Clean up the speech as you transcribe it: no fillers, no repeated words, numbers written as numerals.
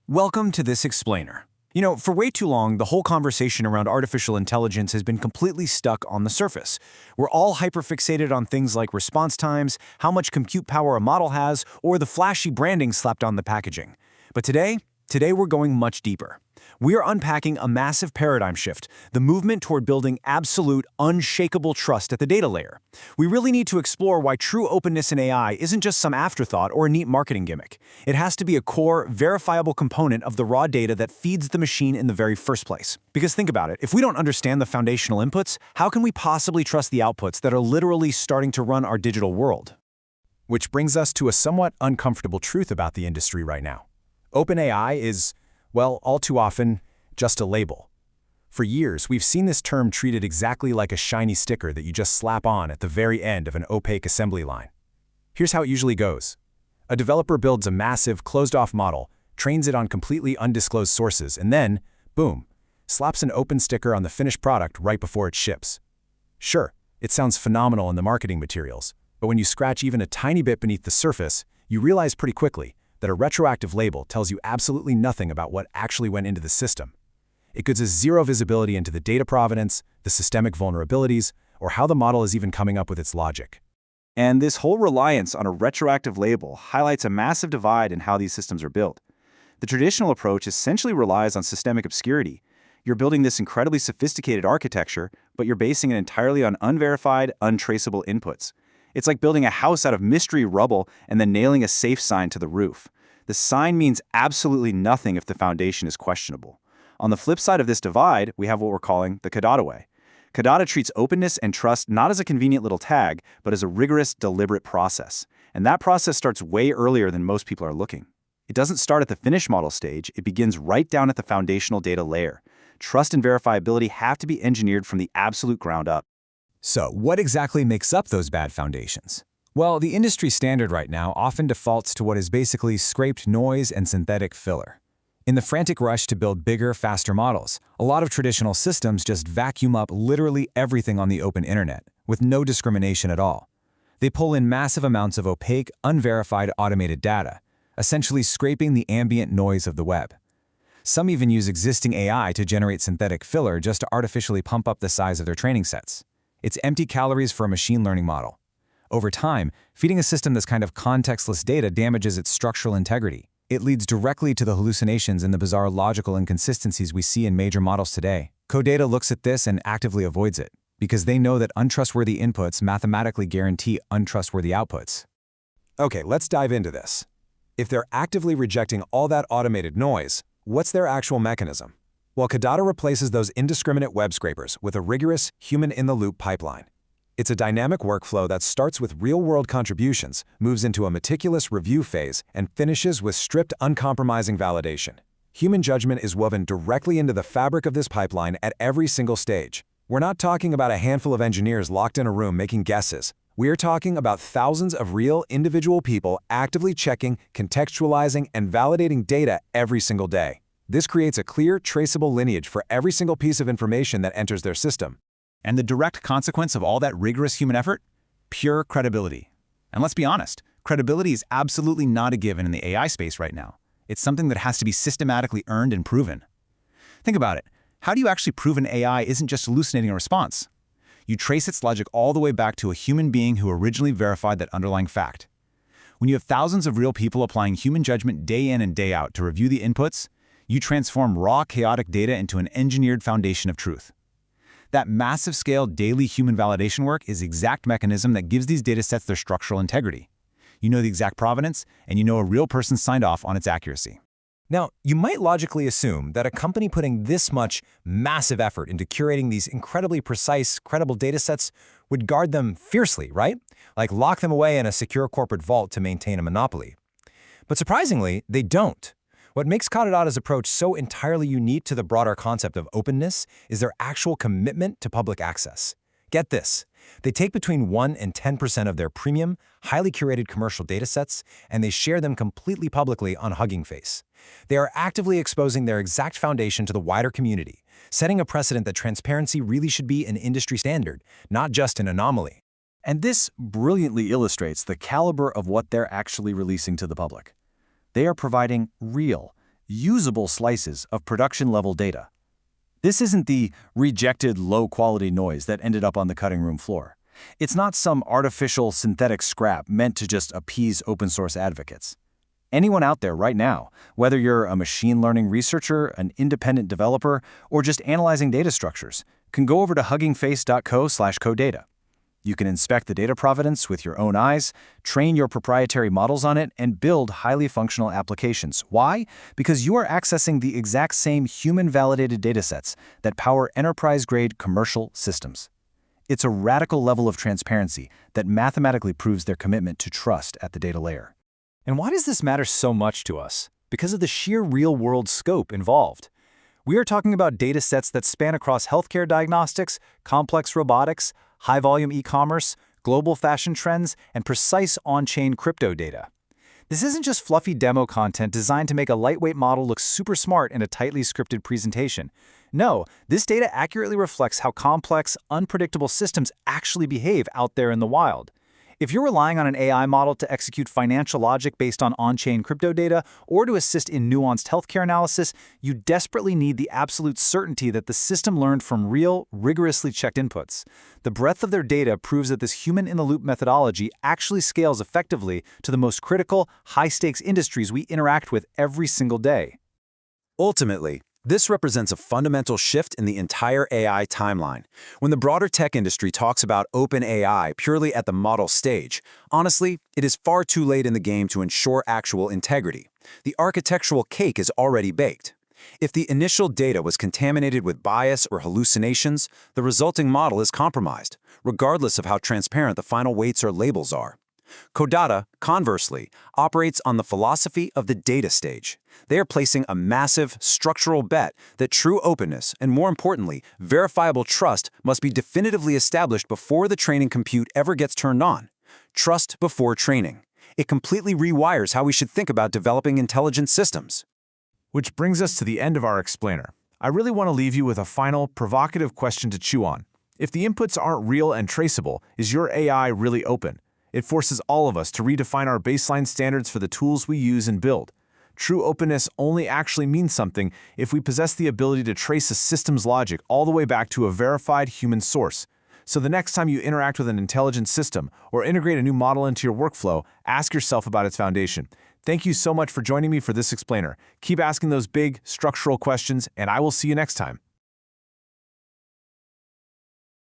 Welcome to this explainer. For way too long, the whole conversation around artificial intelligence has been completely stuck on the surface. We're all hyperfixated on things like response times, how much compute power a model has, or the flashy branding slapped on the packaging. But today we're going much deeper. We are unpacking a massive paradigm shift, the movement toward building absolute, unshakable trust at the data layer. We really need to explore why true openness in AI isn't just some afterthought or a neat marketing gimmick. It has to be a core, verifiable component of the raw data that feeds the machine in the very first place. Because think about it, if we don't understand the foundational inputs, how can we possibly trust the outputs that are literally starting to run our digital world? Which brings us to a somewhat uncomfortable truth about the industry right now. OpenAI is, well, all too often, just a label. For years, we've seen this term treated exactly like a shiny sticker that you just slap on at the very end of an opaque assembly line. Here's how it usually goes. A developer builds a massive, closed-off model, trains it on completely undisclosed sources, and then, boom, slaps an open sticker on the finished product right before it ships. Sure, it sounds phenomenal in the marketing materials, but when you scratch even a tiny bit beneath the surface, you realize pretty quickly that a retroactive label tells you absolutely nothing about what actually went into the system. It gives us zero visibility into the data provenance, the systemic vulnerabilities, or how the model is even coming up with its logic. And this whole reliance on a retroactive label highlights a massive divide in how these systems are built. The traditional approach essentially relies on systemic obscurity. You're building this incredibly sophisticated architecture, but you're basing it entirely on unverified, untraceable inputs. It's like building a house out of mystery rubble and then nailing a safe sign to the roof. The sign means absolutely nothing if the foundation is questionable. On the flip side of this divide, we have what we're calling the Codatta way. Codatta treats openness and trust not as a convenient little tag, but as a rigorous, deliberate process. And that process starts way earlier than most people are looking. It doesn't start at the finished model stage, it begins right down at the foundational data layer. Trust and verifiability have to be engineered from the absolute ground up. So, what exactly makes up those bad foundations? Well, the industry standard right now often defaults to what is basically scraped noise and synthetic filler. In the frantic rush to build bigger, faster models, a lot of traditional systems just vacuum up literally everything on the open internet, with no discrimination at all. They pull in massive amounts of opaque, unverified automated data, essentially scraping the ambient noise of the web. Some even use existing AI to generate synthetic filler just to artificially pump up the size of their training sets. It's empty calories for a machine learning model. Over time, feeding a system this kind of contextless data damages its structural integrity. It leads directly to the hallucinations and the bizarre logical inconsistencies we see in major models today. Codatta looks at this and actively avoids it, because they know that untrustworthy inputs mathematically guarantee untrustworthy outputs. Okay, let's dive into this. If they're actively rejecting all that automated noise, what's their actual mechanism? Well, Codatta replaces those indiscriminate web scrapers with a rigorous, human-in-the-loop pipeline. It's a dynamic workflow that starts with real-world contributions, moves into a meticulous review phase, and finishes with strict, uncompromising validation. Human judgment is woven directly into the fabric of this pipeline at every single stage. We're not talking about a handful of engineers locked in a room making guesses. We're talking about thousands of real, individual people actively checking, contextualizing, and validating data every single day. This creates a clear, traceable lineage for every single piece of information that enters their system. And the direct consequence of all that rigorous human effort? Pure credibility. And let's be honest, credibility is absolutely not a given in the AI space right now. It's something that has to be systematically earned and proven. Think about it. How do you actually prove an AI isn't just hallucinating a response? You trace its logic all the way back to a human being who originally verified that underlying fact. When you have thousands of real people applying human judgment day in and day out to review the inputs, you transform raw, chaotic data into an engineered foundation of truth. That massive-scale daily human validation work is the exact mechanism that gives these datasets their structural integrity. You know the exact provenance, and you know a real person signed off on its accuracy. Now, you might logically assume that a company putting this much massive effort into curating these incredibly precise, credible datasets would guard them fiercely, right? Like lock them away in a secure corporate vault to maintain a monopoly. But surprisingly, they don't. What makes Codatta's approach so entirely unique to the broader concept of openness is their actual commitment to public access. Get this. They take between 1% and 10% of their premium, highly curated commercial datasets, and they share them completely publicly on Hugging Face. They are actively exposing their exact foundation to the wider community, setting a precedent that transparency really should be an industry standard, not just an anomaly. And this brilliantly illustrates the caliber of what they're actually releasing to the public. They are providing real, usable slices of production-level data. This isn't the rejected low-quality noise that ended up on the cutting room floor. It's not some artificial synthetic scrap meant to just appease open-source advocates. Anyone out there right now, whether you're a machine learning researcher, an independent developer, or just analyzing data structures, can go over to huggingface.co/Codatta. You can inspect the data provenance with your own eyes, train your proprietary models on it, and build highly functional applications. Why? Because you are accessing the exact same human-validated datasets that power enterprise-grade commercial systems. It's a radical level of transparency that mathematically proves their commitment to trust at the data layer. And why does this matter so much to us? Because of the sheer real-world scope involved. We are talking about data sets that span across healthcare diagnostics, complex robotics, high-volume e-commerce, global fashion trends, and precise on-chain crypto data. This isn't just fluffy demo content designed to make a lightweight model look super smart in a tightly scripted presentation. No, this data accurately reflects how complex, unpredictable systems actually behave out there in the wild. If you're relying on an AI model to execute financial logic based on on-chain crypto data or to assist in nuanced healthcare analysis, you desperately need the absolute certainty that the system learned from real, rigorously checked inputs. The breadth of their data proves that this human-in-the-loop methodology actually scales effectively to the most critical, high-stakes industries we interact with every single day. Ultimately, this represents a fundamental shift in the entire AI timeline. When the broader tech industry talks about open AI purely at the model stage, honestly, it is far too late in the game to ensure actual integrity. The architectural cake is already baked. If the initial data was contaminated with bias or hallucinations, the resulting model is compromised, regardless of how transparent the final weights or labels are. Codatta, conversely, operates on the philosophy of the data stage. They are placing a massive, structural bet that true openness, and more importantly, verifiable trust must be definitively established before the training compute ever gets turned on. Trust before training. It completely rewires how we should think about developing intelligent systems. Which brings us to the end of our explainer. I really want to leave you with a final, provocative question to chew on. If the inputs aren't real and traceable, is your AI really open? It forces all of us to redefine our baseline standards for the tools we use and build. True openness only actually means something if we possess the ability to trace a system's logic all the way back to a verified human source. So the next time you interact with an intelligent system or integrate a new model into your workflow, ask yourself about its foundation. Thank you so much for joining me for this explainer. Keep asking those big, structural questions, and I will see you next time.